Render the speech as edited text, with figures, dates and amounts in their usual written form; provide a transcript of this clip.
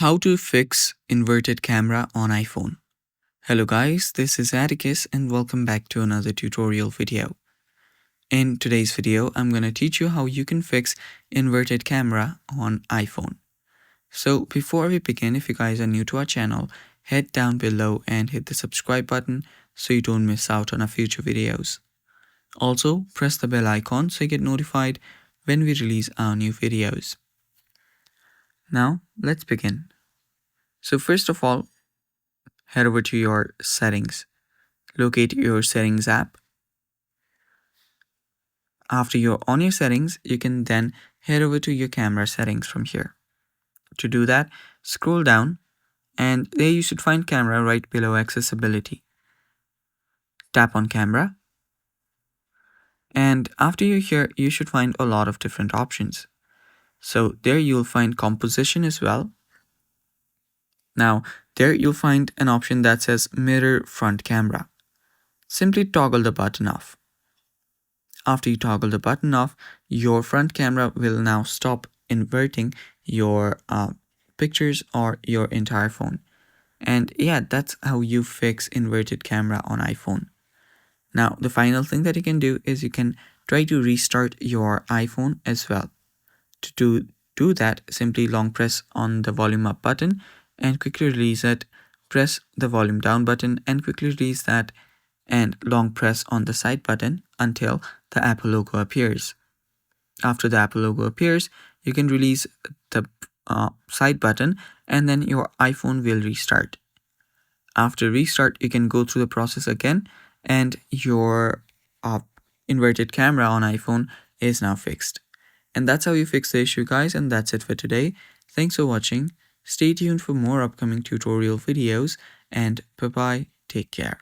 How to fix inverted camera on iPhone. Hello guys, this is Atticus and welcome back to another tutorial video. In today's video, I'm going to teach you how you can fix inverted camera on iPhone. So before we begin, if you guys are new to our channel, head down below and hit the subscribe button so you don't miss out on our future videos. Also, press the bell icon so you get notified when we release our new videos. Now, let's begin. So first of all, head over to your settings. Locate your settings app. After you're on your settings, you can then head over to your camera settings from here. To do that, scroll down and there you should find camera right below accessibility. Tap on camera. And after you're here, you should find a lot of different options. So there you'll find composition as well. Now, there you'll find an option that says mirror front camera. Simply toggle the button off. After you toggle the button off, your front camera will now stop inverting your pictures or your entire phone. And yeah, that's how you fix inverted camera on iPhone. Now, the final thing that you can do is you can try to restart your iPhone as well. To do that, simply long press on the volume up button and quickly release it. Press the volume down button and quickly release that, and long press on the side button until the Apple logo appears. After the Apple logo appears, you can release the side button and then your iPhone will restart. After restart, you can go through the process again and your inverted camera on iPhone is now fixed. And that's how you fix the issue, guys, and that's it for today. Thanks for watching. Stay tuned for more upcoming tutorial videos and bye-bye. Take care.